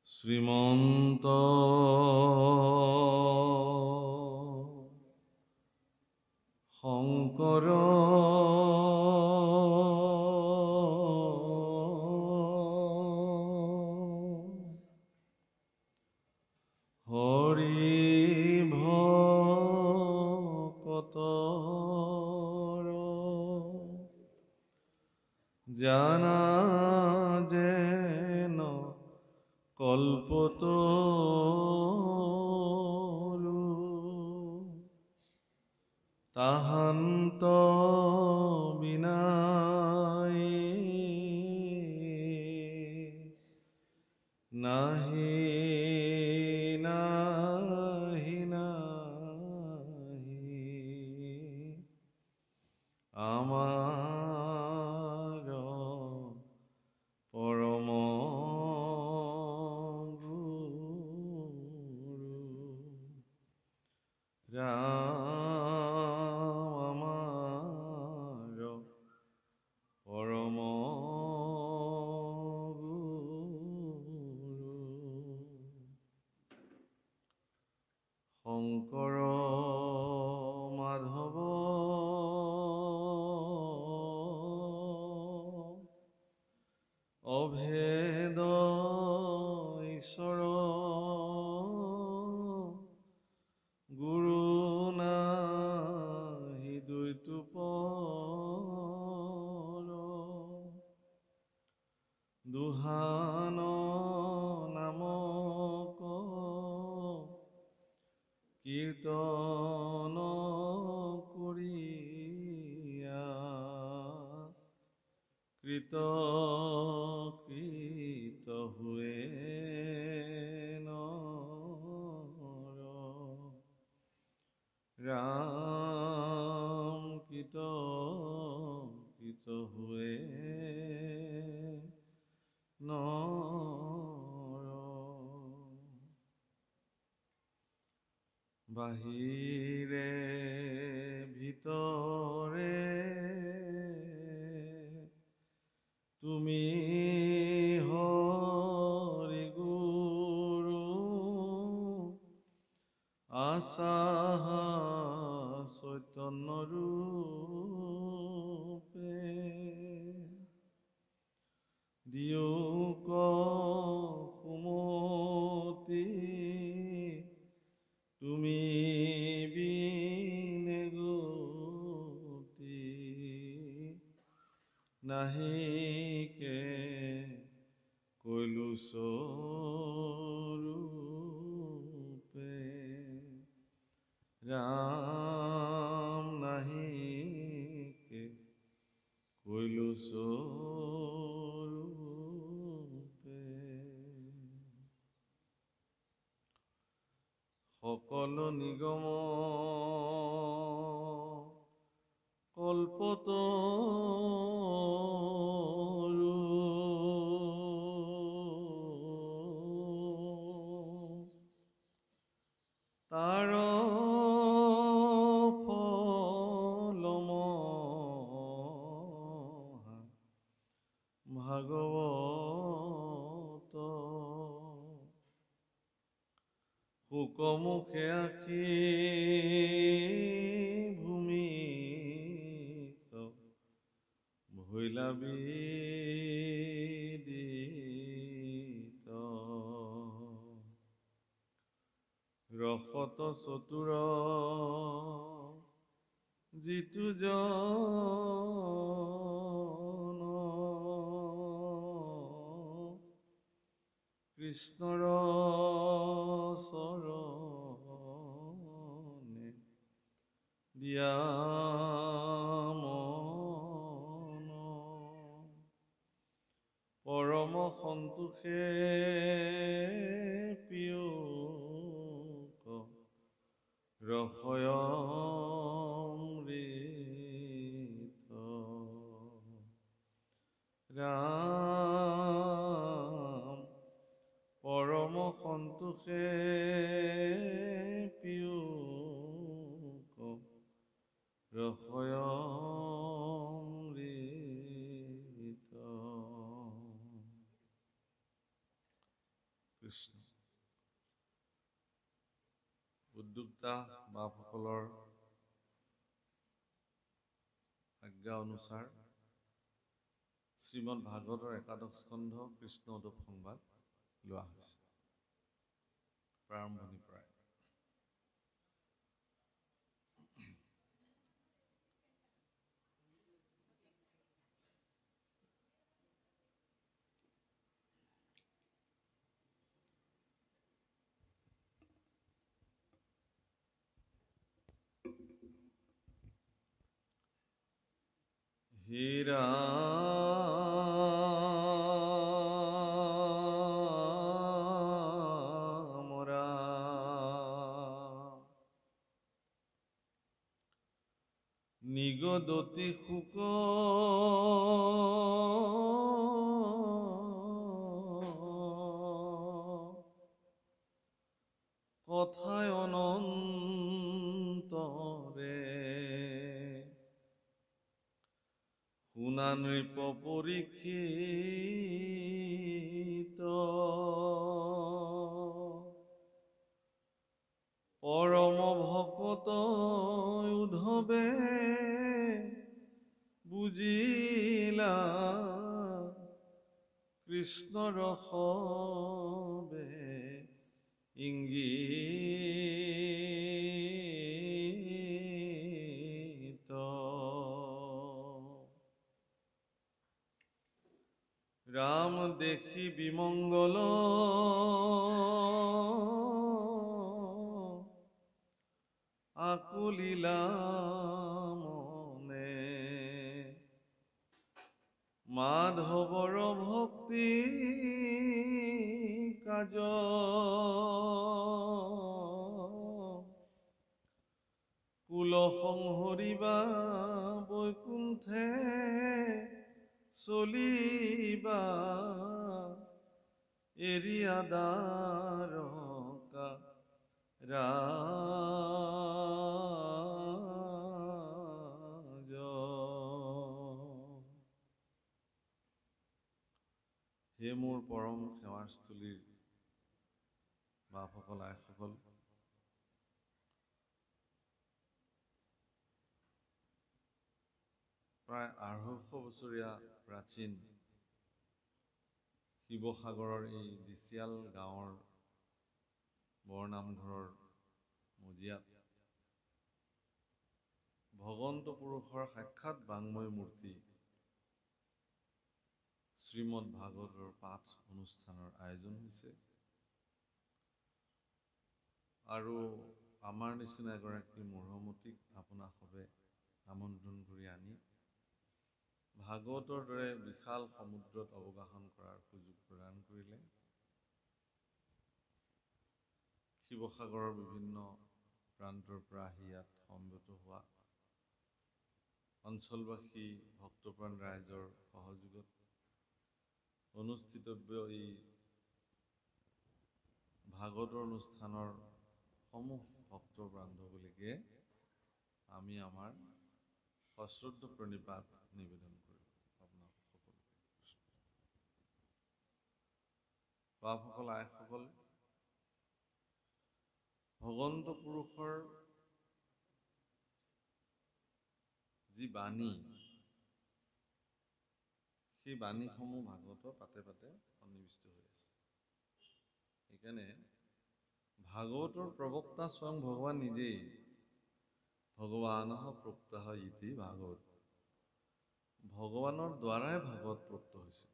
শ্ৰীমন্ত শংকৰ হৰি ভকতৰ জানা যেন কল্পতৰু তাহান্ত বিনাই নাহি নাহি নাহি আমাৰ পৰম ৰাম আমাৰ পৰম শংকৰ মাধৱ অভেদ ঈশ্বৰ গুৰু নাহি দুইটো পৰ দুহান নামক কীৰ্তন কৰিয়া কৃত কৃত হুৱে নৰ ৰাম কৃত কৃত হুৱে নৰ বাহিৰে ভিতৰে তুমি হৰি গুৰু আছা চৈতন্য ৰূপে দিয়ক সুমতি তুমি বিনে গতি নাহিকে কৈলাসৰূপে ৰাম নাহিকে কৈলাসৰূপে সকলো নিগম কল্পতৰু তাৰ ফলম ভাগৱত শুকমুখে আখি ভূমিত ভৈলা বিদিত ৰসত চতুৰ যিটো জন কৃষ্ণৰ চৰণে দিয়া মন পৰম সন্তোষে পিয়ুক ৰসয় অমৃত ৰাম পৰম সন্তোষে পিয়ুক ৰসয় অমৃত কৃষ্ণ। উদ্যোক্তা বাপসকলৰ আজ্ঞা অনুসাৰ শ্ৰীমদ ভাগৱতৰ একাদশ স্কন্ধ কৃষ্ণ উদ্ধৱ সংবাদ লোৱা হৈছে প্ৰাৰম্ভণিৰ পৰাই। হে ৰাম ৰাম নিগদতি শুক কথায় অনন্তৰে শুনা নৃপ পৰীক্ষিত পৰম ভকত উদ্ধৱে বুজিলা কৃষ্ণ ৰসবে ইংগিত। ৰাম দেখি বিমংগল আকুলিলা মনে মাধৱৰ ভক্তি কাজ কুল সংহৰিবা বৈকুণ্ঠে চলিবা এৰিয়া দ্বাৰকা ৰাজ। হে মোৰ পৰম সেৱাৰস্থলীৰ বাপসকল আইসকল, প্ৰায় ২৫০ বছৰীয়া প্ৰাচীন শিৱসাগৰৰ এই দিচিয়াল গাঁৱৰ বৰনামঘৰৰ মজিয়াত ভগৱন্ত পুৰুষৰ সাক্ষাৎ বাংময় মূৰ্তি শ্ৰীমদ ভাগৱতৰ পাঠ অনুষ্ঠানৰ আয়োজন হৈছে আৰু আমাৰ নিচিনা এগৰাকী মূঢ়মতীক আপোনাসৱে আমন্ত্ৰণ কৰি আনি ভাগৱতৰ দৰে বিশাল সমুদ্ৰত অৱগাহন কৰাৰ সুযোগ প্ৰদান কৰিলে। শিৱসাগৰৰ বিভিন্ন প্ৰান্তৰ পৰা আহি ইয়াত সমবেত হোৱা অঞ্চলবাসী ভক্তপ্ৰাণ ৰাইজৰ সহযোগত অনুষ্ঠিতব্য এই ভাগৱতৰ অনুষ্ঠানৰ সমূহ ভক্ত বান্ধৱীলৈকে আমি আমাৰ সশ্ৰদ্ধ প্ৰণিপাত নিবেদন কৰোঁ। আপোনাক সকলোকে বাপসকল আইসকল, ভগৱন্ত পুৰুষৰ যি বাণী, সেই বাণীসমূহ ভাগৱতৰ পাতে পাতে সন্নিৱিষ্ট হৈ আছে। সেইকাৰণে ভাগৱতৰ প্ৰবক্তা স্বয়ং ভগৱান নিজেই ভগৱানঃ প্ৰোক্তঃ ইতি ভাগৱত, ভগৱানৰ দ্বাৰাই ভাগৱত প্ৰোক্ত হৈছে।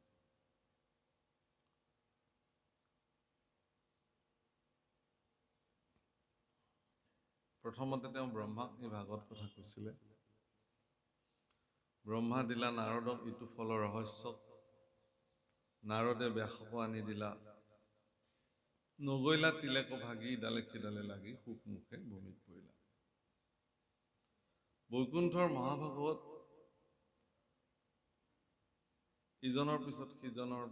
প্ৰথমতে তেওঁ ব্ৰহ্মাক এই ভাগৱত কথা কৈছিলে। ব্ৰহ্মা দিলা নাৰদক ইটো ফলৰ ৰহস্য, নাৰদে ব্যাসক আনি দিলা, নগৈলা তিলেক ভাগি ইডালে সিডালে লাগি সুখ মুখে ভূমিত পৰিলা। বৈকুণ্ঠৰ মহাভাগৱত ইজনৰ পিছত সিজনৰ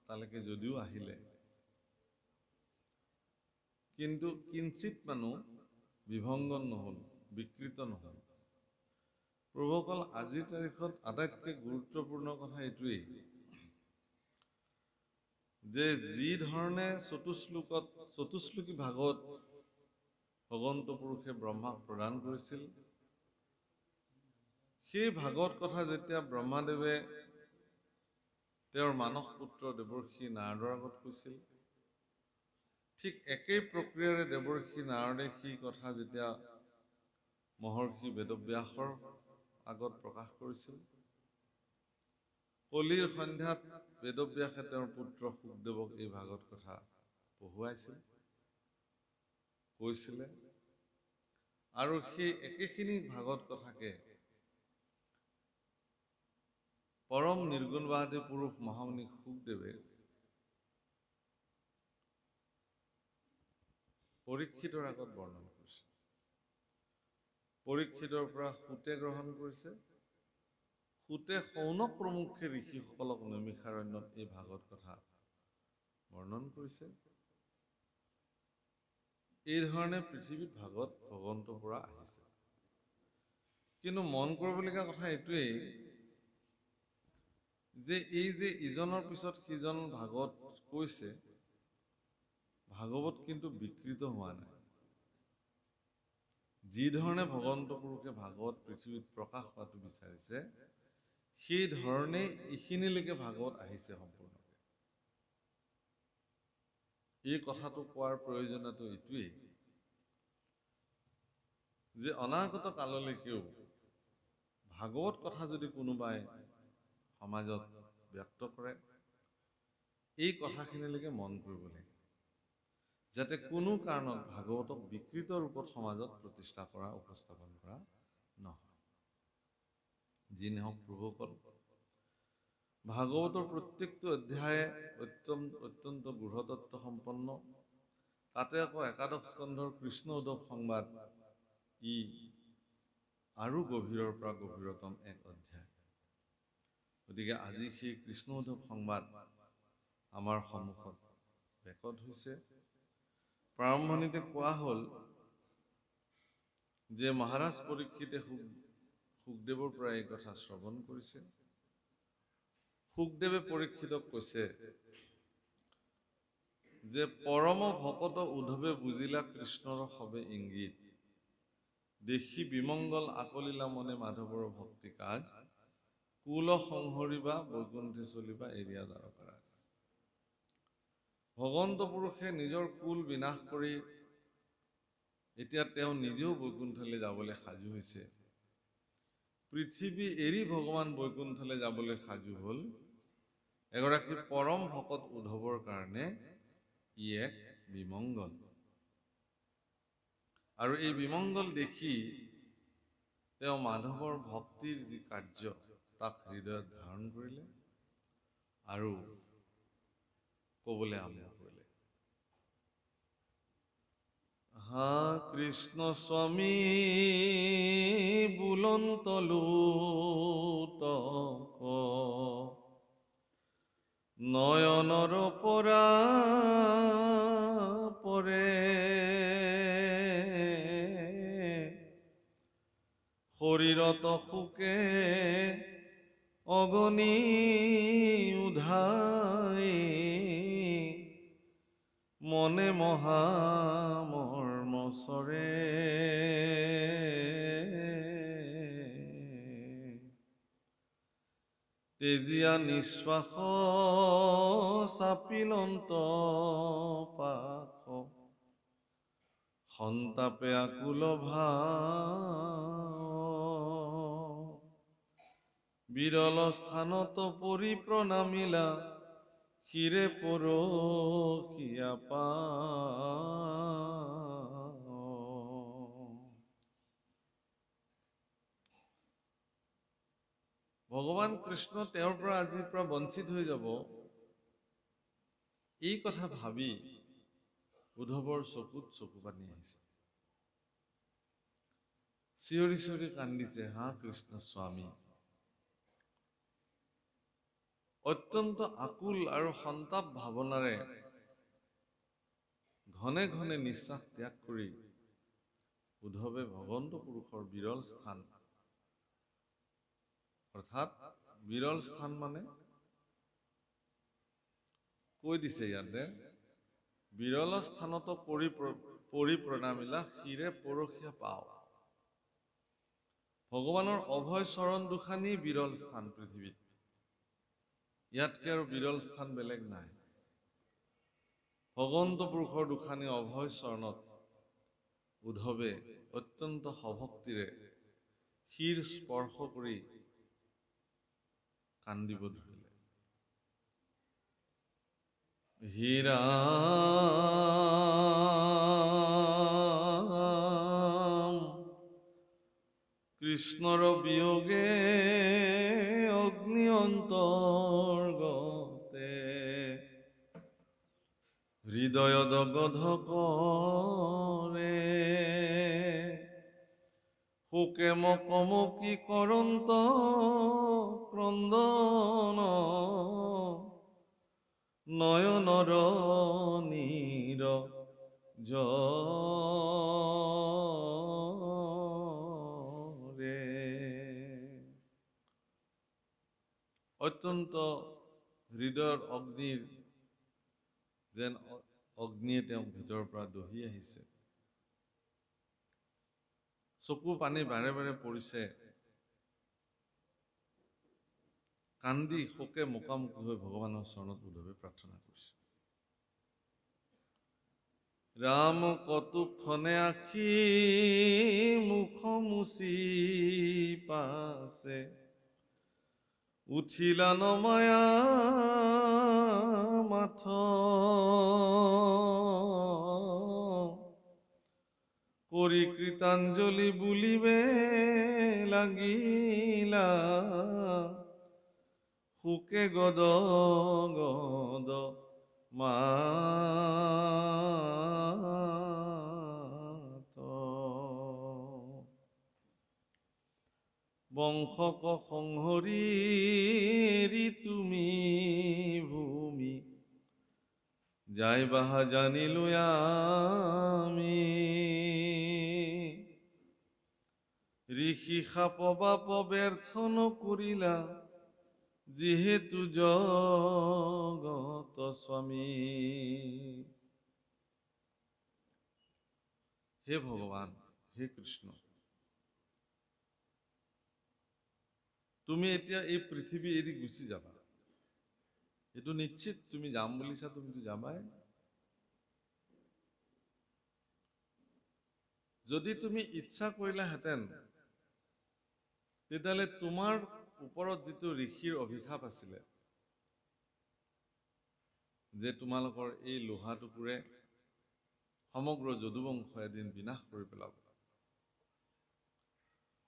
তালৈকে যদিও আহিলে, কিন্তু কিঞ্চিত মানুহ বিভংগন নহল, বিকৃত নহল। প্ৰভুসকল, আজিৰ তাৰিখত আটাইতকৈ গুৰুত্বপূৰ্ণ কথা এইটোৱেই যে যি ধৰণে চতুশ্লোকী ভাগত ভগৱন্ত পুৰুষে ব্ৰহ্মাক প্ৰদান কৰিছিল, সেই ভাগৱত কথা যেতিয়া ব্ৰহ্মাদেৱে তেওঁৰ মানস পুত্ৰ দেৱৰ্ষি নাৰদৰ আগত কৈছিল, ঠিক একেই প্ৰক্ৰিয়াৰে দেৱৰ্ষি নাৰদে সেই কথা যেতিয়া মহৰ্ষি বেদব্যাসৰ আগত প্ৰকাশ কৰিছিল, কলিৰ সন্ধ্যাত বেদব্যাসে তেওঁৰ পুত্ৰ শুকদেৱক এই ভাগৱত কথা পঢ়ুৱাইছিল, কৈছিলে। আৰু সেই একেখিনি ভাগৱত কথাকে পৰম নিৰ্গুণবাদী পুৰুষ মহামুনি শুকদেৱে পৰীক্ষিতৰ আগত বৰ্ণন কৰিছে। পৰীক্ষিতৰ পৰা সূতে গ্ৰহণ কৰিছে। সূতে শৌনক প্ৰমুখ্যে ঋষিসকলক নৈমিষাৰণ্যত এই ভাগৱত কথা বৰ্ণন কৰিছে। এই ধৰণে পৃথিৱীত ভাগৱত ভগৱন্তৰ পৰা আহিছে। কিন্তু মন কৰিবলগীয়া কথা এইটোৱেই যে এই যে ইজনৰ পিছত সিজন ভাগৱত কৈছে, ভাগৱত কিন্তু বিকৃত হোৱা নাই। যি ধৰণে ভগৱন্ত পুৰুষে ভাগৱত পৃথিৱীত প্ৰকাশ হোৱাটো বিচাৰিছে, সেই ধৰণে এইখিনিলৈকে ভাগৱত আহিছে সম্পূৰ্ণকৈ। এই কথাটো কোৱাৰ প্ৰয়োজনীয়তা এইটোৱেই যে অনাগত কাললৈকেও ভাগৱত কথা যদি কোনোবাই সমাজত ব্যক্ত কৰে, এই কথাখিনিলৈকে মন কৰিব লাগে, যাতে কোনো কাৰণত ভাগৱতক বিকৃত ৰূপত সমাজত প্ৰতিষ্ঠা কৰা, উপস্থাপন কৰা নহয়। যি নহওক প্ৰভুসকল, ভাগৱতৰ প্ৰত্যেকটো অধ্যায়ে অত্যন্ত গূঢ়তত্ত্ব সম্পন্ন। তাতে আকৌ একাদশ স্কন্ধৰ কৃষ্ণ উদ্ধৱ সংবাদ ই আৰু গভীৰৰ পৰা গভীৰতম এক অধ্যায়। গতিকে আজি সেই কৃষ্ণ উদ্ধৱ সংবাদ আমাৰ সন্মুখত বেকত হৈছে। প্ৰাৰম্ভণিতে কোৱা হ'ল যে মহাৰাজ পৰীক্ষিতে শুকদেৱৰ পৰা এই কথা শ্ৰৱণ কৰিছে। শুকদেৱে পৰীক্ষিতক কৈছে যে পৰম ভকত উদ্ধৱে বুজিলা কৃষ্ণৰ সবে ইংগিত, দেখি বিমংগল আকলিলা মনে মাধৱৰ ভক্তি কাজ, কুল সংহৰিবা বৈকুণ্ঠে চলিবা এৰিয়া দ্বাৰকাৰাজ। ভগৱন্ত পুৰুষে নিজৰ কুল বিনাশ কৰি এতিয়া তেওঁ নিজেও বৈকুণ্ঠলৈ যাবলৈ সাজু হৈছে। পৃথিৱী এৰি ভগৱান বৈকুণ্ঠলৈ যাবলৈ সাজু হ'ল এগৰাকী পৰম ভকত উদ্ধৱৰ কাৰণে। ই এক বিমংগল, আৰু এই বিমংগল দেখি তেওঁ মাধৱৰ ভক্তিৰ যি কাৰ্য তাক হৃদয়ত ধাৰণ কৰিলে আৰু ক'বলৈ আৰম্ভ কৰিলে, হা কৃষ্ণ স্বামী বুলন্ত লোতক নয়নৰ পৰা পৰে, শৰীৰত সুকে অগণি উধাই, মনে মহা মৰ্মচৰে, তেজীয়া নিশ্বাস চাপিলন্ত পাখ, সন্তাপে আকুল ভাৱ, বিৰল স্থানত পৰি প্ৰণামিলা, শিৰে পৰহিয়া পা। ভগৱান কৃষ্ণ তেওঁৰ পৰা আজিৰ পৰা বঞ্চিত হৈ যাব, এই কথা ভাবি উদ্ধৱৰ চকুত চকু পানী আহিছে। চিঞৰি চিঞৰি কান্দিছে, হা কৃষ্ণ স্বামী। অত্যন্ত আকুল আৰু সন্তাপ ভাৱনাৰে ঘনে ঘনে নিশ্বাস ত্যাগ কৰি উদ্ধৱে ভগৱন্ত পুৰুষৰ বিৰল স্থান, অৰ্থাৎ বিৰল স্থান মানে কৈ দিছে ইয়াতে, বিৰল স্থানত পৰি প্ৰণামিলা শিৰে পৰশীয়া পাও। ভগৱানৰ অভয় চৰণ দুখানি বিৰল স্থান পৃথিৱীত। ইয়াতকে আৰু বিৰল স্থান বেলেগ নাই। ভগৱন্ত পুৰুষৰ দুখানি অভয় চৰণত উদ্ধৱে অত্যন্ত সভক্তিৰে শিৰ স্পৰ্শ কৰি কান্দিব ধৰিলে। হীৰা কৃষ্ণৰ বিয়োগে অগ্নি অন্তৰ্গতে, হৃদয় দগধ কৰে, শোকে মকমকি কৰন্ত ক্ৰন্দন, নয়নৰ নীৰ অত্যন্ত হৃদয়ৰ অগ্নিৰ যেন অগ্নিয়ে তেওঁক ভিতৰৰ পৰা দহি আহিছে। চকু পানী বাৰে বাৰে পৰিছে। কান্দি শোকে মোকামুকি হৈ ভগৱানৰ চৰণত উদ্ধৱে প্ৰাৰ্থনা কৰিছে। ৰাম কটুক্ষণে আখি মুখ মুচি পাছে, উঠিলা নমায়া মাথ, কৰি কৃতাঞ্জলি বুলিবে লাগিলা, শোকে গদ গদ মাত, বংশক সংহৰি তুমি ভূমি, যাই বাহা জানিলো আমি, ঋষি শাপ বাপ ব্যৰ্থ নকৰিলা, যিহেতু জগত স্বামী। হে ভগৱান, হে কৃষ্ণ, তুমি এতিয়া এই পৃথিৱী এৰি গুচি যাবা। এইটো নিশ্চিত, তুমি যাম বুলিছা, তুমিতো যাবাই। যদি তুমি ইচ্ছা কৰিলাহেঁতেন, তেতিয়াহ'লে তোমাৰ ওপৰত যিটো ঋষিৰ অভিশাপ আছিলে, যে তোমালোকৰ এই লোহা টুকুৰে সমগ্ৰ যদুবংশ এদিন বিনাশ কৰি পেলাব,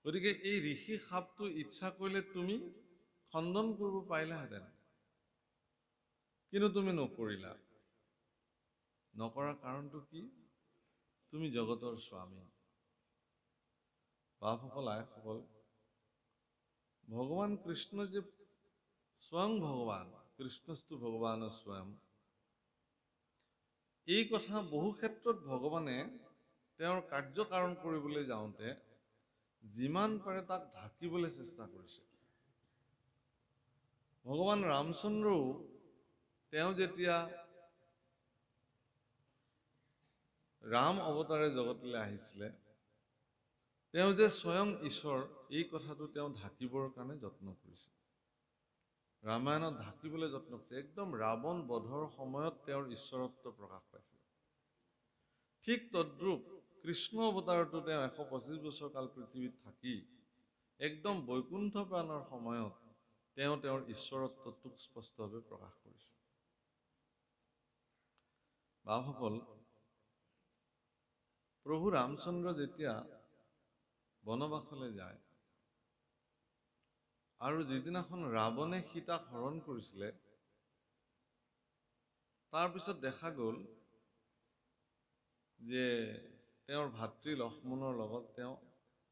গতিকে এই ঋষি শাপটো ইচ্ছা কৰিলে তুমি খণ্ডন কৰিব পাৰিলাহেঁতেন, কিন্তু তুমি নকৰিলা। নকৰাৰ কাৰণটো কি? তুমি জগতৰ স্বামী। বাপসকল, আইসকল, ভগৱান কৃষ্ণ যে স্বয়ং ভগৱান, কৃষ্ণস্তু ভগৱান স্বয়ং, এই কথা বহু ক্ষেত্ৰত ভগৱানে তেওঁৰ কাৰ্যকাৰণ কৰিবলৈ যাওঁতে যিমান পাৰে তাক ঢাকিবলৈ চেষ্টা কৰিছে। ভগৱান ৰামচন্দ্ৰও তেওঁ যেতিয়া ৰাম অৱতাৰে জগতলৈ আহিছিলে, তেওঁ যে স্বয়ং ঈশ্বৰ, এই কথাটো তেওঁ ঢাকিবৰ কাৰণে যত্ন কৰিছে। ৰামায়ণত ঢাকিবলৈ যত্ন কৰিছে। একদম ৰাৱণ বধৰ সময়ত তেওঁৰ ঈশ্বৰত্ব প্ৰকাশ পাইছে। ঠিক তদ্ৰূপ কৃষ্ণ অৱতাৰতো তেওঁ 125 বছৰ কাল পৃথিৱীত থাকি একদম বৈকুণ্ঠ প্ৰাণৰ সময়ত তেওঁ তেওঁৰ ঈশ্বৰত্বটোক স্পষ্টভাৱে প্ৰকাশ কৰিছে। বাপসকল, প্ৰভু ৰামচন্দ্ৰ যেতিয়া বনবাসলৈ যায় আৰু যিদিনাখন ৰাৱণে সীতাক হৰণ কৰিছিলে, তাৰপিছত দেখা গ'ল যে তেওঁৰ ভাতৃ লক্ষ্মণৰ লগত তেওঁ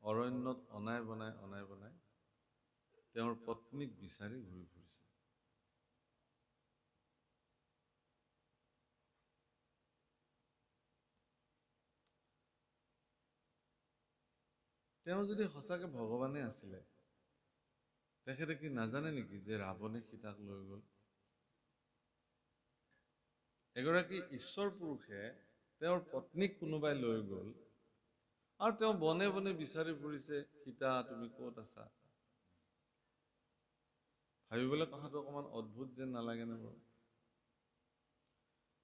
অৰণ্যত অনাই বনাই তেওঁৰ পত্নীক বিচাৰি ঘূৰি ফুৰিছে। তেওঁ যদি সঁচাকে ভগৱানে আছিলে, তেখেতে কি নাজানে নেকি যে ৰাৱণে সীতাক লৈ গ'ল? এগৰাকী ঈশ্বৰ পুৰুষে তেওঁৰ পত্নীক কোনোবাই লৈ গ'ল আৰু তেওঁ বনে বনে বিচাৰি ফুৰিছে, সীতা তুমি ক'ত আছা? ভাবিবলৈ কথাটো অকণমান অদ্ভুত যেন নালাগেনে বাৰু?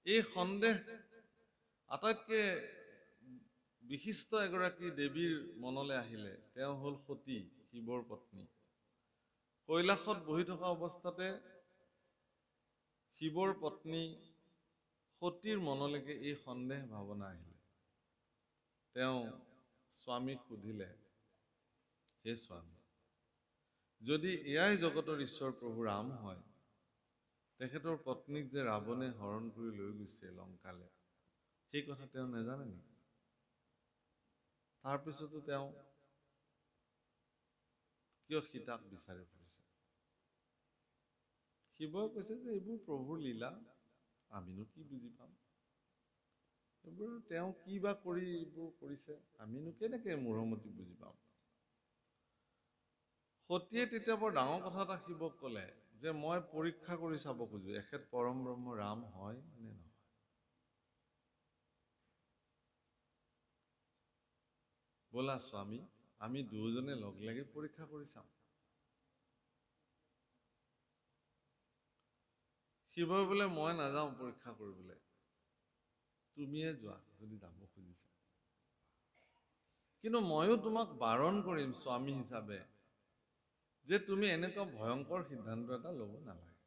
এই সন্দেহ আটাইতকৈ বিশিষ্ট এগৰাকী দেৱীৰ মনলৈ আহিলে। তেওঁ হ'ল সতী, শিৱৰ পত্নী। কৈলাশত বহি থকা অৱস্থাতে শিৱৰ পত্নী সতীৰ মনলৈকে এই সন্দেহ ভাৱনা আহিলে। তেওঁ স্বামীক সুধিলে, হে স্বামী, যদি এয়াই জগতৰ ঈশ্বৰ প্ৰভু ৰাম হয়, তেখেতৰ পত্নীক যে ৰাৱণে হৰণ কৰি লৈ গৈছে লংকালে, সেই কথা তেওঁ নাজানে নেকি? তাৰপিছতো তেওঁ কিয় সীতাক বিচাৰি ফুৰিছে? শিৱই কৈছে যে এইবোৰ প্ৰভুৰ লীলা, আমিনো কি বুজি পাম? এইবোৰ তেওঁ কি বা কৰি এইবোৰ কৰিছে, আমিনো কেনেকে মূঢ়মতি বুজি পাম? সতীয়ে তেতিয়া বৰ ডাঙৰ কথা এটা শিৱক ক'লে যে মই পৰীক্ষা কৰি চাব খোজো, এখেত পৰম ব্ৰহ্ম ৰাম হয় নে নহয়। ব'লা স্বামী, আমি দুয়োজনে লগ লাগি পৰীক্ষা কৰি চাম। শিৱই বোলে মই নাযাওঁ পৰীক্ষা কৰিবলৈ, তুমিয়ে যোৱা যদি যাব খুজিছা। কিন্তু ময়ো তোমাক বাৰণ কৰিম স্বামী হিচাপে যে তুমি এনেকুৱা ভয়ংকৰ সিদ্ধান্ত এটা ল'ব নালাগে।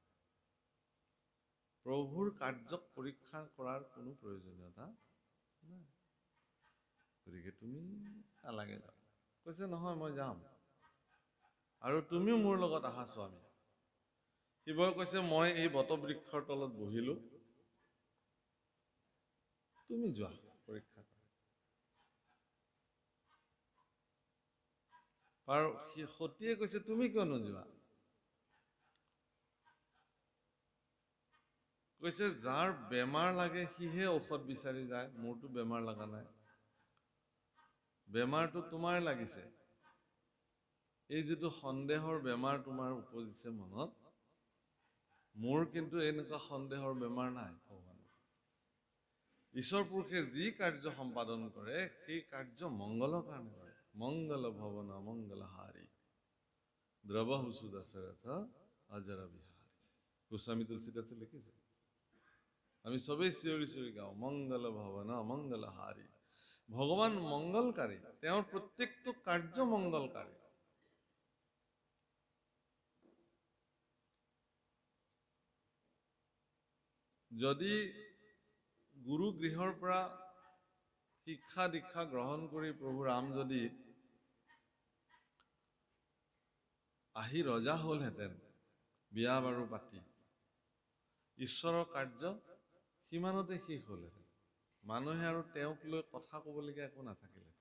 প্ৰভুৰ কাৰ্যক পৰীক্ষা কৰাৰ কোনো প্ৰয়োজনীয়তা নাই, গতিকে তুমি নালাগে যাওঁ। কৈছে নহয় মই যাম, আৰু তুমিও মোৰ লগত আহা স্বামী। শিৱই কৈছে মই এই বটবৃক্ষৰ তলত বহিলো, তুমি যোৱা পৰীক্ষা কৰা। আৰু সতীয়ে কৈছে তুমি কিয় নোযোৱা? কৈছে যাৰ বেমাৰ লাগে সিহে ঔষধ বিচাৰি যায়, মোৰতো বেমাৰ লগা নাই। বেমাৰটো তোমাৰ লাগিছে, এই যিটো সন্দেহৰ বেমাৰ তোমাৰ উপজিছে মনত, মোৰ কিন্তু এনেকুৱা সন্দেহৰ বেমাৰ নাই। ঈশ্বৰ পুৰুষে যি কাৰ্য সম্পাদন কৰে সেই কাৰ্য মংগলৰ কাৰণে কৰে। মংগল ভৱন মংগল হাৰি দ্ৰৱহুসু দশৰথ অজৰ বিহাৰী। গোস্বামী তুলসীদাসে লিখিছে, আমি সবেই চিঞৰি চিঞৰি গাওঁ মংগল ভৱন মংগল হাৰি। ভগৱান মংগলকাৰী, তেওঁৰ প্ৰত্যেকটো কাৰ্য মংগলকাৰী। যদি গুৰু গৃহৰ পৰা শিক্ষা দীক্ষা গ্ৰহণ কৰি প্ৰভু ৰাম যদি আহি ৰজা হ'লহেঁতেন, বিয়া বাৰু পাতি, ঈশ্বৰৰ কাৰ্য সিমানতে শেষ হ'লহেঁতেন, মানুহে আৰু তেওঁক লৈ কথা ক'বলগীয়া একো নাথাকিলে।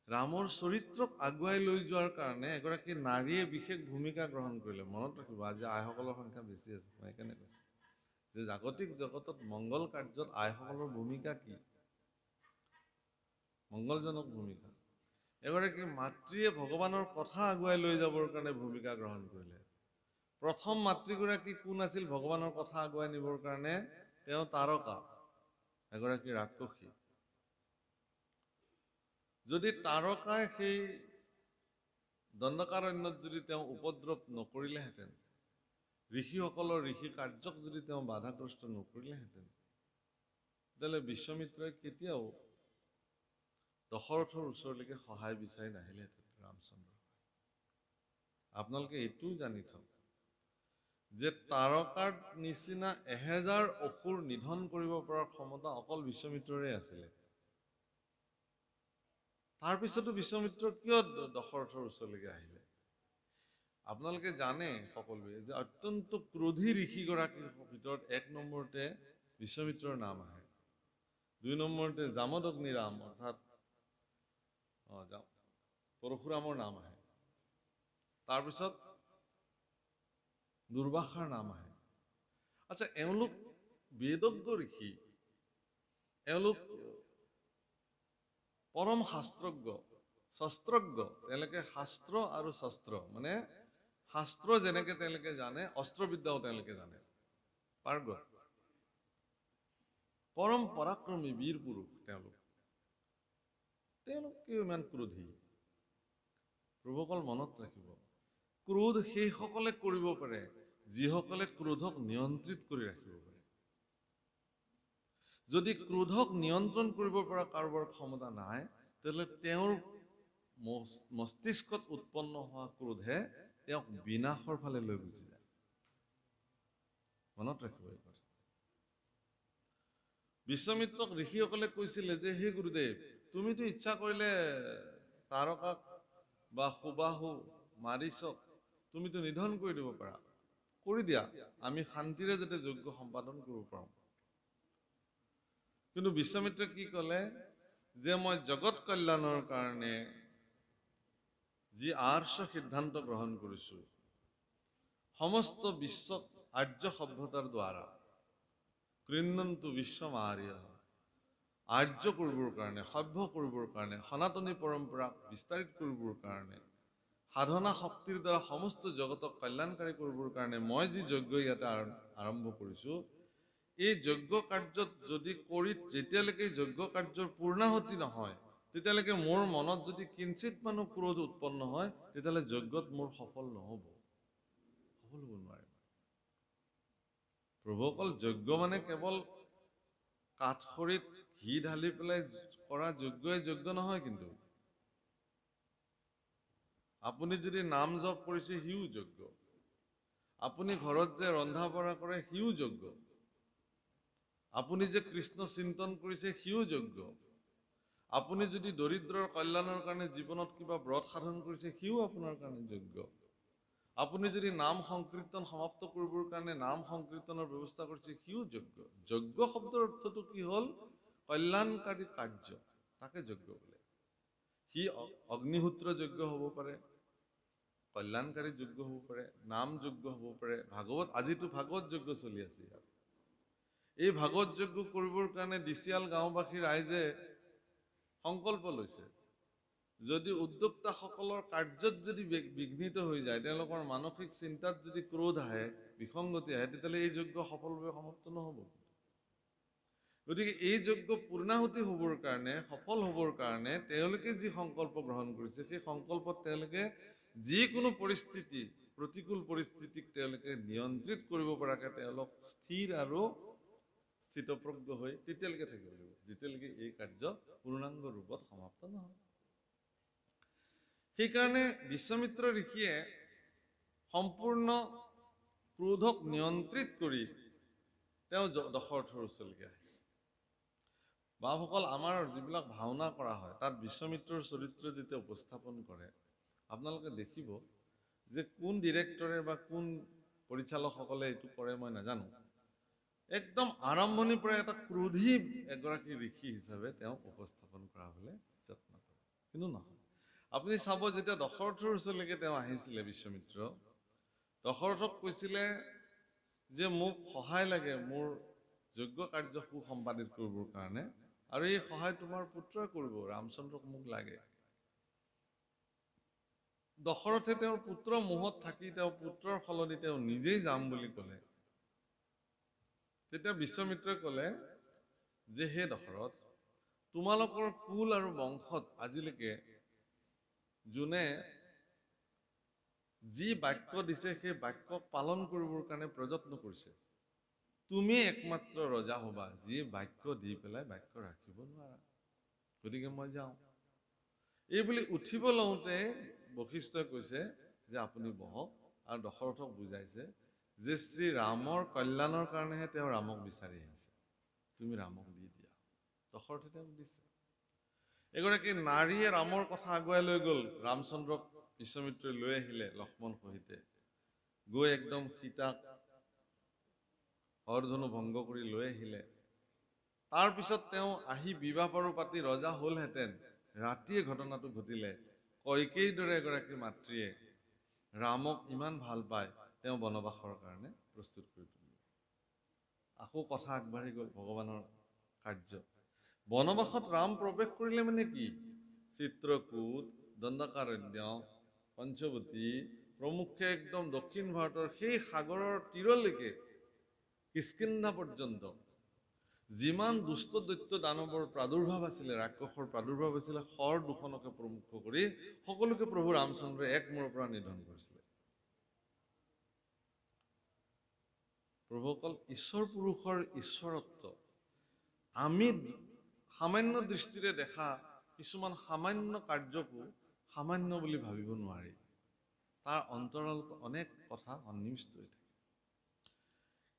ৰামৰ চৰিত্ৰক আগুৱাই লৈ যোৱাৰ কাৰণে এগৰাকী নাৰীয়ে বিশেষ ভূমিকা গ্ৰহণ কৰিলে। মনত ৰাখিব, আজি আইসকলৰ সংখ্যা বেছি আছে, মই সেইকাৰণে কৈছোঁ যে জাগতিক জগতত মংগল কাৰ্যত আইসকলৰ ভূমিকা কি? মংগলজনক ভূমিকা। এগৰাকী মাতৃয়ে ভগৱানৰ কথা আগুৱাই লৈ যাবৰ কাৰণে ভূমিকা গ্ৰহণ কৰিলে। প্ৰথম মাতৃগৰাকী কোন আছিল ভগৱানৰ কথা আগুৱাই নিবৰ কাৰণে? তেওঁ তাৰকা, এগৰাকী ৰাক্ষসী। যদি তাৰকাই সেই দণ্ডকাৰণ্যত যদি তেওঁ উপদ্ৰৱ নকৰিলেহেঁতেন, ঋষিসকলৰ ঋষি কাৰ্যক যদি তেওঁ বাধাগ্ৰস্ত নকৰিলেহেঁতেন, তেতিয়াহ'লে বিশ্বমিত্ৰই কেতিয়াও দশৰথৰ ওচৰলৈকে সহায় বিচাৰি নাহিলেহেঁতেন ৰামচন্দ্ৰ। আপোনালোকে এইটোও জানি থওক যে তাৰকাৰ নিচিনা 1000 অসুৰ নিধন কৰিব পৰাৰ ক্ষমতা অকল বিশ্বমিত্ৰৰে আছিলে। তাৰপিছতো বিশ্বমিত্ৰ কিয় দশৰথৰ ওচৰলৈকে আহিলে? আপোনালোকে জানে সকলোৱে যে অত্যন্ত ক্ৰোধী ঋষিগৰাকীৰ ভিতৰত 1 নম্বৰতে বিশ্বমিত্ৰৰ নাম আহে, 2 নম্বৰতে জামদগ্নি ৰাম অৰ্থাৎ পৰশুৰামৰ নাম আহে, তাৰপিছত দুৰ্বাসাৰ নাম আহে। আচ্ছা, এওঁলোক বেদজ্ঞ ঋষি, এওঁলোক পৰম শাস্ত্ৰজ্ঞ, শস্ত্ৰজ্ঞ। তেওঁলোকে শাস্ত্ৰ আৰু শস্ত্ৰ, মানে শাস্ত্ৰ যেনেকে তেওঁলোকে জানে, অস্ত্ৰবিদ্যাও তেওঁলোকে জানে, পাৰ্গত। পৰম পৰাক্ৰমী বীৰ পুৰুষ তেওঁলোক কিয় ইমান ক্ৰোধী? প্ৰভুসকল মনত ৰাখিব, ক্ৰোধ সেইসকলে কৰিব পাৰে যিসকলে ক্ৰোধক নিয়ন্ত্ৰিত কৰি ৰাখিব পাৰে। যদি ক্ৰোধক নিয়ন্ত্ৰণ কৰিব পৰা কাৰোবাৰ ক্ষমতা নাই, তেতিয়াহ'লে তেওঁৰ মস্তিষ্কত উৎপন্ন হোৱা ক্ৰোধে তেওঁক বিনাশৰ ফালে লৈ গুচি যায়। মনত ৰাখিব এই কথা। বিশ্বমিত্ৰক ঋষিসকলে কৈছিলে যে, হে গুৰুদেৱ, তুমিতো ইচ্ছা কৰিলে তাৰকাক বা সুবাহু মাৰিচক তুমিতো নিধন কৰি দিব পাৰা, কৰি দিয়া, আমি শান্তিৰে যাতে যজ্ঞ সম্পাদন কৰিব পাৰোঁ। কিন্তু বিশ্বমিত্ৰই কি ক'লে যে, মই জগত কল্যাণৰ কাৰণে যি আৰ্ষ সিদ্ধান্ত গ্ৰহণ কৰিছো, সমস্ত বিশ্বক আৰ্য সভ্যতাৰ দ্বাৰা কৃণ্যন্তু বিশ্বম আৰ্য, আৰ্য কৰিবৰ কাৰণে, সভ্য কৰিবৰ কাৰণে, সনাতনী পৰম্পৰা বিস্তাৰিত কৰিবৰ কাৰণে, সাধনা শক্তিৰ দ্বাৰা সমস্ত জগতক কল্যাণকাৰী কৰিবৰ কাৰণে মই যি যজ্ঞ ইয়াতে আৰম্ভ কৰিছো, এই যজ্ঞ কাৰ্যত যদি যেতিয়ালৈকে যজ্ঞ কাৰ্যৰ পূৰ্ণাহুতি নহয়, তেতিয়ালৈকে মোৰ মনত যদি কিঞ্চিত মানুহ ক্ৰোধ উৎপন্ন হয়, তেতিয়াহ'লে যজ্ঞত মোৰ সফল নহ'ব, সফল হ'ব নোৱাৰে। প্ৰভুসকল, যজ্ঞ মানে কেৱল কাঠখৰিত ঘি ঢালি পেলাই কৰা যজ্ঞই যজ্ঞ নহয়। কিন্তু আপুনি যদি নাম জপ কৰিছে, সিও যজ্ঞ। আপুনি ঘৰত যে ৰন্ধা বঢ়া কৰে, সিও যজ্ঞ। আপুনি যে কৃষ্ণ চিন্তন কৰিছে, সিও যজ্ঞ। আপুনি যদি দৰিদ্ৰৰ কল্যাণৰ কাৰণে জীৱনত কিবা ব্ৰত সাধন কৰিছে, সিও আপোনাৰ কাৰণে যজ্ঞ। আপুনি যদি নাম সংকীৰ্তন সমাপ্ত কৰিবৰ কাৰণে নাম সংকীৰ্তনৰ ব্যৱস্থা কৰিছে, সিও যজ্ঞ। যজ্ঞ শব্দৰ অৰ্থটো কি হ'ল? কল্যাণকাৰী কাৰ্য, তাকে যজ্ঞ বোলে। সি অগ্নিহোত্ৰ যজ্ঞ হ'ব পাৰে, কল্যাণকাৰী যজ্ঞ হ'ব পাৰে, নাম যজ্ঞ হ'ব পাৰে, আজিতো ভাগৱত যজ্ঞ চলি আছে ইয়াত। এই ভাগৱত যজ্ঞ কৰিবৰ কাৰণে দিচিয়াল গাঁওবাসী ৰাইজে সংকল্প লৈছে। যদি উদ্যোক্তাসকলৰ কাৰ্যত যদি বিঘ্নিত হৈ যায়, তেওঁলোকৰ মানসিক চিন্তাত যদি ক্ৰোধ আহে, বিসংগতি আহে, তেতিয়াহ'লে এই যজ্ঞ সফলভাৱে সমাপ্ত নহ'ব। গতিকে এই যজ্ঞ পূৰ্ণাহুতি হ'বৰ কাৰণে, সফল হ'বৰ কাৰণে তেওঁলোকে যি সংকল্প গ্ৰহণ কৰিছে, সেই সংকল্পত তেওঁলোকে যিকোনো পৰিস্থিতি, প্ৰতিকূল পৰিস্থিতিক তেওঁলোকে নিয়ন্ত্ৰিত কৰিব পৰাকে তেওঁলোক স্থিৰ আৰু স্থিতপ্ৰজ্ঞ হৈ তেতিয়ালৈকে থাকিব লাগিব, যেতিয়ালৈকে এই কাৰ্য পূৰ্ণাংগ ৰূপত সমাপ্ত নহয়। সেইকাৰণে বিশ্বমিত্ৰ ঋষিয়ে সম্পূৰ্ণ ক্ৰোধক নিয়ন্ত্ৰিত কৰি তেওঁ দশৰথৰ ওচৰলৈকে আহিছে। বাপসকল, আমাৰ যিবিলাক ভাওনা কৰা হয়, তাত বিশ্বমিত্ৰৰ চৰিত্ৰ যেতিয়া উপস্থাপন কৰে, আপোনালোকে দেখিব যে কোন ডিৰেক্টৰে বা কোন পৰিচালকসকলে এইটো কৰে মই নাজানো, একদম আৰম্ভণিৰ পৰা এটা ক্ৰোধী এগৰাকী ঋষি হিচাপে তেওঁক উপস্থাপন কৰা হ'লে যত্ন কৰে, কিন্তু নহয়। আপুনি চাব, যেতিয়া দশৰথৰ ওচৰলৈকে তেওঁ আহিছিলে বিশ্বমিত্ৰ, দশৰথক কৈছিলে যে মোক সহায় লাগে মোৰ যজ্ঞ কাৰ্য সুসম্পাদিত কৰিবৰ কাৰণে, আৰু এই সহায় তোমাৰ পুত্ৰই কৰিব, ৰামচন্দ্ৰক মোক লাগে। দশৰথে তেওঁৰ পুত্ৰ মোহত থাকি তেওঁ পুত্ৰৰ সলনি তেওঁ নিজেই যাম বুলি ক'লে। তেতিয়া বিশ্বমিত্ৰই ক'লে যে, হে দশৰথ, তোমালোকৰ কুল আৰু বংশত আজিলৈকে যোনে যি বাক্য দিছে, সেই বাক্য পালন কৰিবৰ কাৰণে প্ৰযত্ন কৰিছে, তুমি একমাত্ৰ ৰজা হবা যিয়ে বাক্য দি পেলাই বাক্য ৰাখিব নোৱাৰা। গতিকে মই যাওঁ। এই বুলি উঠিব লওঁতে বশিষ্ঠই কৈছে যে আপুনি বহক, আৰু দশৰথক বুজাইছে যে শ্ৰী ৰামৰ কল্যাণৰ কাৰণেহে তেওঁ ৰামক বিচাৰি আহিছে, তুমি ৰামক দি দিয়া। দশৰথে তেওঁক দিছে। এগৰাকী নাৰীয়ে ৰামৰ কথা আগুৱাই লৈ গ'ল। ৰামচন্দ্ৰক বিশ্বমিত্ৰই লৈ আহিলে লক্ষ্মণ সহিতে, গৈ একদম সীতাক হৰধনু ভংগ কৰি লৈ আহিলে। তাৰ পিছত তেওঁ আহি বিবাহ বাৰু পাতি ৰজা হ'লহেঁতেন, ৰাতিয়ে ঘটনাটো ঘটিলে। কইকেয়ীৰ দৰে এগৰাকী মাতৃয়ে ৰামক ইমান ভাল পায়, তেওঁ বনবাসৰ কাৰণে প্ৰস্তুত কৰি তুলিলে। আকৌ কথা আগবাঢ়ি গ'ল ভগৱানৰ কাৰ্য। বনবাসত ৰাম প্ৰৱেশ কৰিলে মানে কি? চিত্ৰকূট, দণ্ডকাৰণ্য, পঞ্চৱতী প্ৰমুখ্যে একদম দক্ষিণ ভাৰতৰ সেই সাগৰৰ তীৰলৈকে, কিষ্কিন্ধা পৰ্যন্ত যিমান দুষ্ট দৈত্য দানৱৰ প্ৰাদুৰ্ভাৱ আছিলে, ৰাক্ষসৰ প্ৰাদুৰ্ভাৱ আছিলে, শৰ দুখনকে প্ৰমুখ কৰি সকলোকে প্ৰভু ৰামচন্দ্ৰই এক মূৰৰ পৰা নিধন কৰিছিলে। প্ৰভুসকল, ঈশ্বৰ পুৰুষৰ ঈশ্বৰত্ব আমি সামান্য দৃষ্টিৰে দেখা কিছুমান সামান্য কাৰ্যকো সামান্য বুলি ভাবিব নোৱাৰি। তাৰ অন্তৰালত অনেক কথা সন্নিৱিষ্ট হৈ থাকে।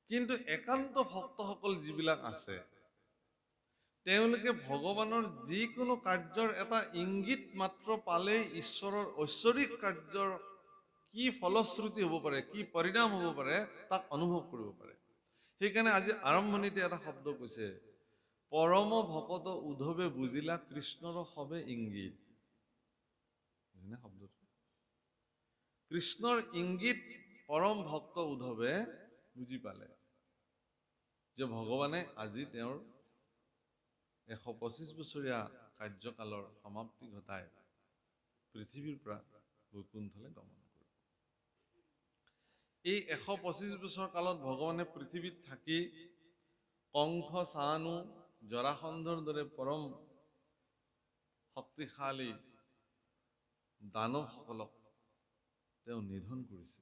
কিন্তু একান্ত ভক্তসকল যিবিলাক আছে, তেওঁলোকে ভগৱানৰ যিকোনো কাৰ্যৰ এটা ইংগিত মাত্ৰ পালেই ঈশ্বৰৰ ঐশ্বৰিক কাৰ্যৰ কি ফলশ্ৰুতি হ'ব পাৰে, কি পৰিণাম হ'ব পাৰে, তাক অনুভৱ কৰিব পাৰে। সেইকাৰণে আজি আৰম্ভণিতে এটা শব্দ কৈছে, পৰম ভকত উদ্ধৱে বুজিলা কৃষ্ণৰ সবে ইংগিত। শব্দটো কৃষ্ণৰ ইংগিত পৰম ভক্ত উদ্ধৱে বুজি পালে যে ভগৱানে আজি তেওঁৰ 125 বছৰীয়া কাৰ্যকালৰ সমাপ্তি ঘটাই পৃথিৱীৰ পৰা বৈকুণ্ঠলৈ গমন কৰিব। এই 125 বছৰ কালত ভগৱানে পৃথিৱীত থাকি কংস, চানু, জৰাসন্ধৰ দৰে পৰম শক্তিশালী দানৱসকলক তেওঁ নিধন কৰিছে।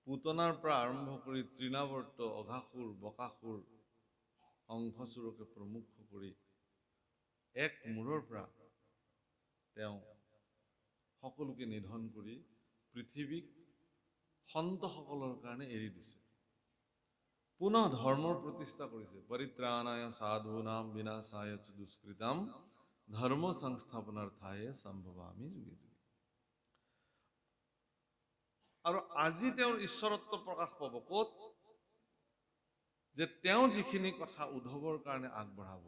পুতনাৰ পৰা আৰম্ভ কৰি তৃণাৱৰ্ত, অঘাসুৰ, বকাসুৰ, শংখচূড়কে প্ৰমুখ কৰি এক মূৰৰ পৰা তেওঁ সকলোকে নিধন কৰি পৃথিৱীক সন্তসকলৰ কাৰণে এৰি দিছে। পুনঃ ধৰ্মৰ প্ৰতিষ্ঠা কৰিছে। পৰিত্ৰাণায় সাধূনাম বিনাশায় চ দুষ্কৃতাম ধৰ্ম সংস্থাপনাৰ্থায় সম্ভৱামি যুগে যুগে। আৰু আজি তেওঁৰ ঈশ্বৰত্ব প্ৰকাশ পাব ক'ত? যে তেওঁ যিখিনি কথা উদ্ধৱৰ কাৰণে আগবঢ়াব,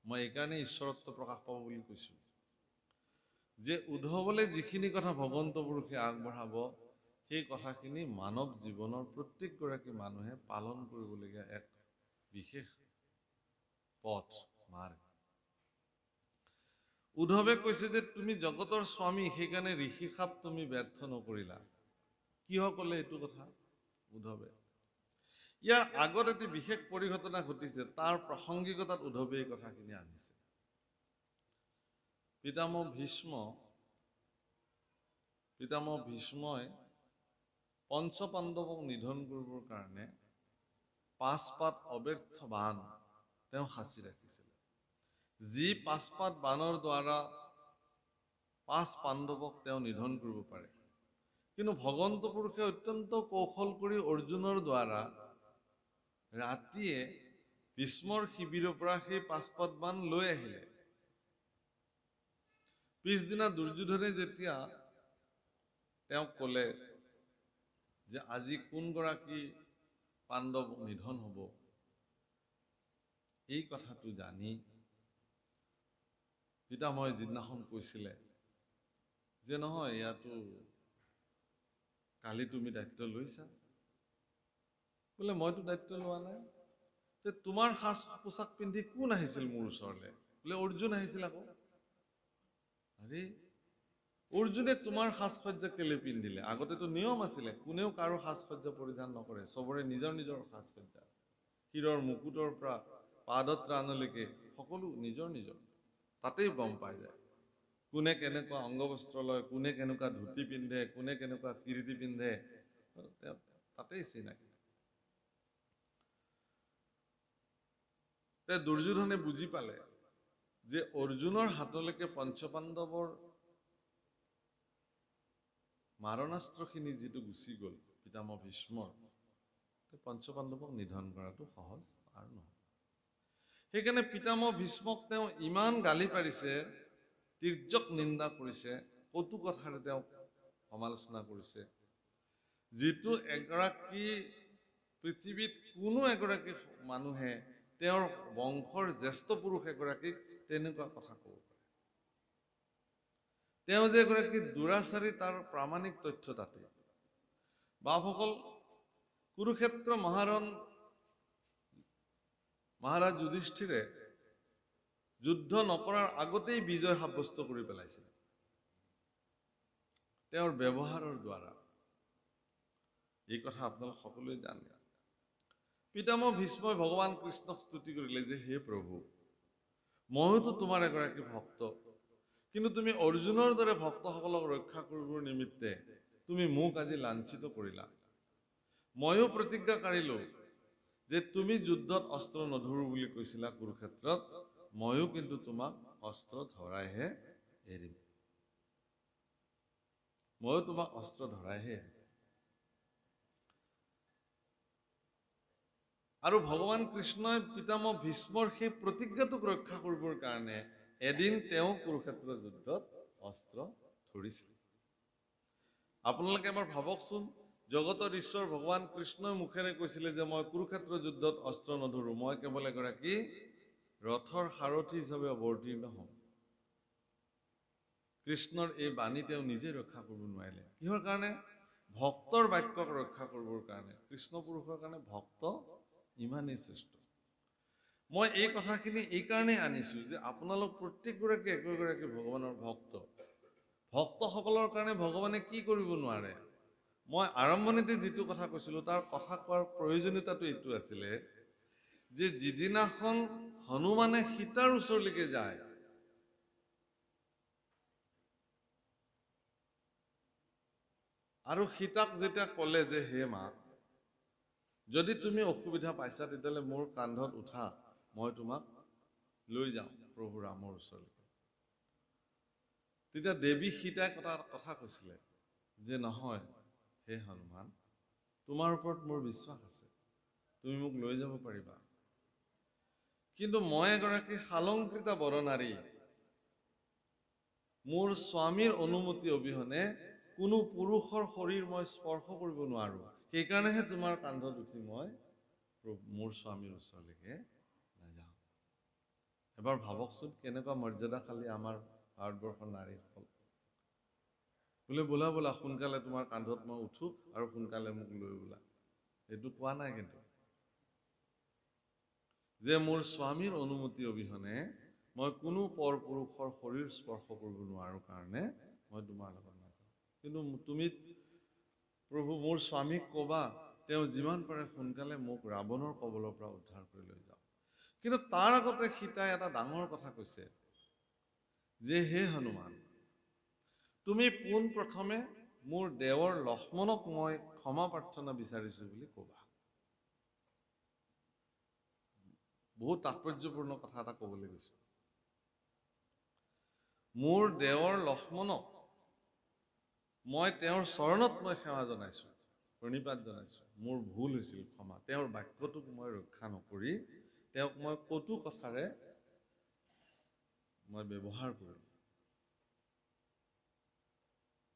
মই এইকাৰণে ঈশ্বৰত্ব প্ৰকাশ পাব বুলি কৈছো, যে উদ্ধৱলৈ যিখিনি কথা ভগৱন্ত পুৰুষে আগবঢ়াব, সেই কথাখিনি মানৱ জীৱনৰ প্ৰত্যেকগৰাকী মানুহে পালন কৰিবলগীয়া এক বিশেষ পথ, মাৰ্গ। উদ্ধৱে কৈছে যে তুমি জগতৰ স্বামী, সেইকাৰণে ঋষিসাপ তুমি ব্যৰ্থ নকৰিলা। কিয় ক'লে এইটো কথা উদ্ধৱে? ইয়াৰ আগত এটি বিশেষ পৰিঘটনা ঘটিছে, তাৰ প্ৰাসংগিকতাত উদ্ধৱে এই কথাখিনি আনিছে। পিতামহ ভীষ্মই পঞ্চপাণ্ডৱক নিধন কৰিবৰ কাৰণে 5 পাত অব্যৰ্থ বাণ তেওঁ সাঁচি ৰাখিছিল। যি 5 পাত বাণৰ দ্বাৰা 5 পাণ্ডৱক তেওঁ নিধন কৰিব পাৰে। কিন্তু ভগৱন্ত পুৰুষে অত্যন্ত কৌশল কৰি অৰ্জুনৰ দ্বাৰা ৰাতিয়ে ভীষ্মৰ শিবিৰৰ পৰা সেই 5 পাত বাণ লৈ আহিলে। পিছদিনা দুৰ্যোধনে যেতিয়া তেওঁক ক'লে যে আজি কোনগৰাকী পাণ্ডৱ নিধন হ'ব, এই কথাটো জানি পিতামহে যিদিনাখন কৈছিলে যে নহয়, ইয়াতো কালি তুমি দায়িত্ব লৈছা, বোলে মইতো দায়িত্ব লোৱা নাই। তোমাৰ সাজ পোছাক পিন্ধি কোন আহিছিল মোৰ ওচৰলৈ? বোলে অৰ্জুন আহিছিল। আকৌ আৰে অৰ্জুনে তোমাৰ সাজ সজ্জা কেলে পিন্ধিলে? আগতেতো নিয়ম আছিলে, কোনেও কাৰো সাজ সজ্জা পৰিধান নকৰে, চবৰে নিজৰ নিজৰ সাজ সজ্জা আছে। শিৰৰ মুকুটৰ পৰা পাদত্ৰাণলৈকে সকলো নিজৰ নিজৰ, তাতেই গম পাই যায় কোনে কেনেকুৱা অংগবস্ত্ৰ লয়, কোনে কেনেকুৱা ধুতি পিন্ধে, কোনে কেনেকুৱা কীৰ্তি পিন্ধে, তাতেই চিনাকি। দুৰ্যোধনে বুজি পালে যে অৰ্জুনৰ হাতলৈকে পঞ্চপাণ্ডৱৰ মাৰণাস্ত্ৰখিনি যিটো গুচি গ'ল পিতামহ ভীষ্মৰ, পঞ্চপাণ্ডৱক নিধন কৰাটো সহজ আৰু নহয়। সেইকাৰণে পিতামহ ভীষ্মক তেওঁ ইমান গালি পাৰিছে, তিৰ্যক নিন্দা কৰিছে, কটু কথাৰে তেওঁক সমালোচনা কৰিছে, যিটো এগৰাকী পৃথিৱীত কোনো এগৰাকী মানুহে তেওঁৰ বংশৰ জ্যেষ্ঠ পুৰুষ এগৰাকীক তেনেকুৱা কথা ক'ব পাৰে। তেওঁ যে এগৰাকী দুৰাচাৰী তাৰ প্ৰামাণিক তথ্য তাতে। বাপসকল, কুৰুক্ষেত্ৰ মহাৰাজ যুধিষ্ঠিৰে যুদ্ধ নকৰাৰ আগতেই বিজয় সাব্যস্ত কৰি পেলাইছিল তেওঁৰ ব্যৱহাৰৰ দ্বাৰা। এই কথা আপোনালোক সকলোৱে জানে। পিতামহ ভীষ্মই ভগৱান কৃষ্ণক স্তুতি কৰিলে যে হে প্ৰভু, মইতো তোমাৰ এগৰাকী ভক্ত, কিন্তু তুমি অৰ্জুনৰ দৰে ভক্তসকলক ৰক্ষা কৰিবৰ নিমিত্তে তুমি মোক আজি লাঞ্ছিত কৰিলা। ময়ো প্ৰতিজ্ঞা কাঢ়িলো যে তুমি যুদ্ধত অস্ত্ৰ নধৰো বুলি কৈছিলা কুৰুক্ষেত্ৰত, ময়ো কিন্তু তোমাক অস্ত্ৰ ধৰাইহে এৰিম। ময়ো তোমাক অস্ত্ৰ ধৰাইহে এৰিম। আৰু ভগৱান কৃষ্ণই পিতামহ ভীষ্মৰ সেই প্ৰতিজ্ঞাটোক ৰক্ষা কৰিবৰ কাৰণে এদিন তেওঁ কুৰুক্ষেত্ৰ যুদ্ধত অস্ত্ৰ ধৰিছিল। আপোনালোকে এবাৰ ভাবকচোন, জগতৰ ঈশ্বৰ ভগৱান কৃষ্ণই মুখেৰে কৈছিলে যে মই কুৰুক্ষেত্ৰ যুদ্ধত অস্ত্ৰ নধৰো, মই কেৱল এগৰাকী ৰথৰ সাৰথি হিচাপে অৱতীৰ্ণ হ'ম। কৃষ্ণৰ এই বাণী তেওঁ নিজে ৰক্ষা কৰিব নোৱাৰিলে। কিহৰ কাৰণে? ভক্তৰ বাক্যক ৰক্ষা কৰিবৰ কাৰণে। কৃষ্ণ পুৰুষৰ কাৰণে ভক্ত ইমানেই শ্ৰেষ্ঠ। মই এই কথাখিনি এইকাৰণেই আনিছোঁ যে আপোনালোক প্ৰত্যেকগৰাকী একোগৰাকী ভগৱানৰ ভক্ত। ভক্তসকলৰ কাৰণে ভগৱানে কি কৰিব নোৱাৰে? মই আৰম্ভণিতে যিটো কথা কৈছিলোঁ তাৰ কথা কোৱাৰ প্ৰয়োজনীয়তাটো এইটো আছিলে যে যিদিনাখন হনুমানে সীতাৰ ওচৰলৈকে যায়, আৰু সীতাক যেতিয়া ক'লে যে হে মা, যদি তুমি অসুবিধা পাইছা তেতিয়াহ'লে মোৰ কান্ধত উঠা, মই তোমাক লৈ যাওঁ প্ৰভু ৰামৰ ওচৰলৈকে। তেতিয়া দেৱী সীতাই কথা কৈছিলে যে নহয় হে হনুমান, তোমাৰ ওপৰত মোৰ বিশ্বাস আছে, তুমি মোক লৈ যাব পাৰিবা, কিন্তু মই এগৰাকী শালংকৃতা বৰনাৰী, মোৰ স্বামীৰ অনুমতি অবিহনে কোনো পুৰুষৰ শৰীৰ মই স্পৰ্শ কৰিব নোৱাৰো, সেইকাৰণেহে তোমাৰ কান্ধত উঠি মই মোৰ স্বামীৰ ওচৰলৈকে নাযাওঁ। এবাৰ ভাবকচোন কেনেকুৱা মৰ্যাদাশালী আমাৰ ভাৰতবৰ্ষৰ নাৰীসকল। বোলে বোলা বোলা সোনকালে তোমাৰ কান্ধত মই উঠো আৰু সোনকালে মোক লৈ বোলা। এইটো কোৱা নাই কিন্তু যে মোৰ স্বামীৰ অনুমতি অবিহনে মই কোনো পৰপুৰুষৰ শৰীৰ স্পৰ্শ কৰিব নোৱাৰো কাৰণে মই তোমাৰ লগত নাযাওঁ। কিন্তু তুমি প্ৰভু মোৰ স্বামীক ক'বা তেওঁ যিমান পাৰে সোনকালে মোক ৰাৱণৰ কবলৰ পৰা উদ্ধাৰ কৰি লৈ যাওক। কিন্তু তাৰ আগতে সীতাই এটা ডাঙৰ কথা কৈছে যে হে হনুমান, তুমি পোন প্ৰথমে মোৰ দেৱৰ লক্ষ্মণক মই ক্ষমা প্ৰাৰ্থনা বিচাৰিছো বুলি ক'বা। বহুত তাৎপৰ্যপূৰ্ণ কথা এটা ক'বলৈ গৈছো। মোৰ দেৱৰ লক্ষ্মণক মই তেওঁৰ চৰণত মই সেৱা জনাইছো, প্ৰণিপাত জনাইছো, মোৰ ভুল হৈছিল ক্ষমা। তেওঁৰ বাক্যটোক মই ৰক্ষা নকৰি তেওঁক মই কটু কথাৰে মই ব্যৱহাৰ কৰিলো।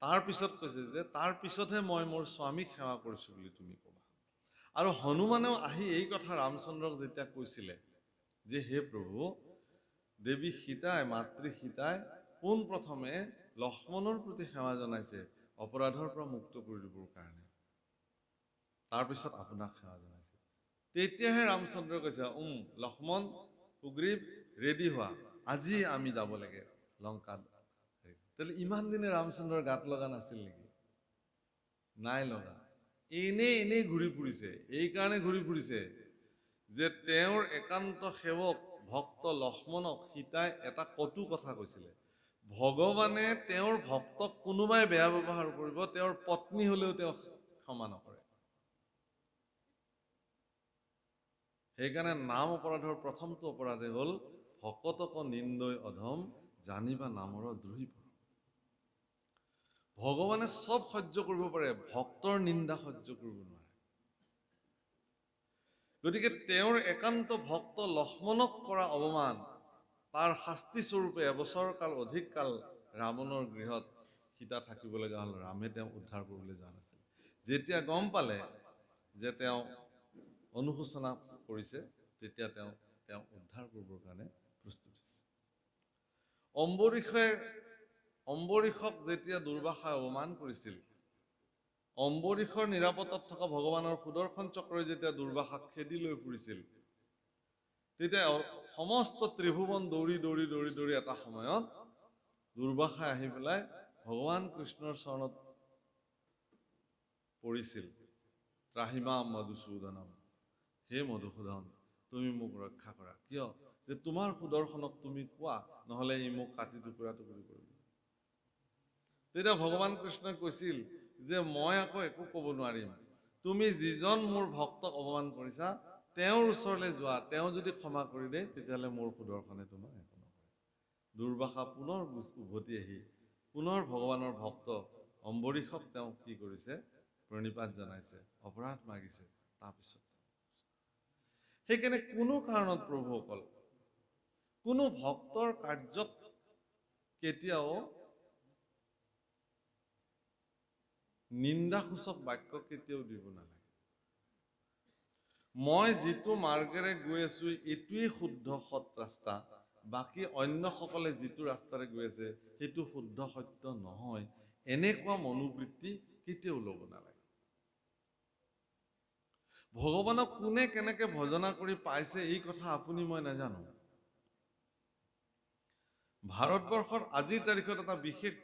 তাৰ পিছত কৈছে যে তাৰ পিছতহে মই মোৰ স্বামীক সেৱা কৰিছো বুলি তুমি ক'বা। আৰু হনুমানেও আহি এই কথা ৰামচন্দ্ৰক যেতিয়া কৈছিলে যে হে প্ৰভু, দেৱী সীতাই মাতৃ সীতাই পোন প্ৰথমে লক্ষ্মণৰ প্ৰতি সেৱা জনাইছে অপৰাধৰ পৰা মুক্ত কৰি দিবৰ কাৰণে, তাৰপিছত আপোনাক সেৱা জনাইছে। তেতিয়াহে ৰামচন্দ্ৰই কৈছে লক্ষ্মণ সুগ্ৰীৱ ৰেডি হোৱা, আজি আমি যাব লাগে লংকাত। তাহলে ইমান দিনে ৰামচন্দ্ৰৰ গাত লগা নাছিল নেকি? নাই লগা। এনেই ঘূৰি ফুৰিছে। এই কাৰণে ঘূৰি ফুৰিছে যে তেওঁৰ একান্ত সেৱক ভক্ত লক্ষ্মণক সীতাই এটা কটু কথা কৈছিলে। ভগৱানে তেওঁৰ ভক্তক কোনোবাই বেয়া ব্যৱহাৰ কৰিব, তেওঁৰ পত্নী হলেও তেওঁ ক্ষমা নকৰে। সেইকাৰণে নাম অপৰাধৰ প্ৰথমটো অপৰাধে হ'ল ভকতক নিন্দয় অধম, জানিবা নামৰ দ্ৰোহী পৰম। ভগৱানে চব সহ্য কৰিব পাৰে, ভক্তৰ নিন্দা সহ্য কৰিব নোৱাৰে। গতিকে তেওঁৰ একান্ত ভক্ত লক্ষ্মণক কৰা অপমান, তাৰ শাস্তি স্বৰূপে এবছৰ কাল অধিক কাল ৰাৱণৰ গৃহত সীতা থাকিব লগা হ'ল। ৰামে তেওঁক উদ্ধাৰ কৰিবলৈ যোৱা নাছিল। যেতিয়া গম পালে যে তেওঁ অনুশোচনা কৰিছে, তেতিয়া তেওঁ উদ্ধাৰ কৰিবৰ কাৰণে প্ৰস্তুত হৈছে। অম্বৰীষক যেতিয়া দুৰ্বাসাই অপমান কৰিছিল, অম্বৰীষৰ নিৰাপত্তাত থকা ভগৱানৰ সুদৰ্শন চক্ৰই যেতিয়া দুৰ্বাসাক খেদি লৈ ফুৰিছিল, তেতিয়া সমস্ত ত্ৰিভুৱন দৌৰি দৌৰি দৌৰি দৌৰি এটা সময়ত দুৰ্বাসাই আহি পেলাই ভগৱান কৃষ্ণৰ চৰণত পৰিছিল। ত্ৰাহিমাম মধুসূদনম, হে মধুসূদন, তুমি মোক ৰক্ষা কৰা। কিয়? যে তোমাৰ সুদৰ্শনক তুমি কোৱা, নহ'লে ই মোক কাটি টুকুৰা টুকুৰি কৰিব। তেতিয়া ভগৱান কৃষ্ণই কৈছিল যে মই আকৌ একো ক'ব নোৱাৰিম। তুমি যিজন মোৰ ভক্তক অপমান কৰিছা তেওঁৰ ওচৰলৈ যোৱা, তেওঁ যদি ক্ষমা কৰি দিয়ে তেতিয়াহ'লে মোৰ সুদৰ্শনে তোমাক একো নকৰে। দুৰ্বাসা পুনৰ উভতি আহি পুনৰ ভগৱানৰ ভক্ত অম্বৰীষক তেওঁ কি কৰিছে? প্ৰণিপাত জনাইছে, অপৰাধ মাগিছে। তাৰপিছত সেইকাৰণে কোনো কাৰণত প্ৰভুসকল কোনো ভক্তৰ কাৰ্যক কেতিয়াও নিন্দাসূচক বাক্য কেতিয়াও দিব নালাগে। মই যিটো মাৰ্গেৰে গৈ আছো এইটোৱেই শুদ্ধ সৎ ৰাস্তা, বাকী অন্যসকলে যিটো ৰাস্তাৰে গৈ আছে সেইটো শুদ্ধ সত্য নহয়, এনেকুৱা মনোবৃত্তি কেতিয়াও ল'ব নালাগে। ভগৱানক কোনে কেনেকে ভজনা কৰি পাইছে এই কথা আপুনি মই নাজানো। ভাৰতবৰ্ষত আজিৰ তাৰিখত এটা বিশেষ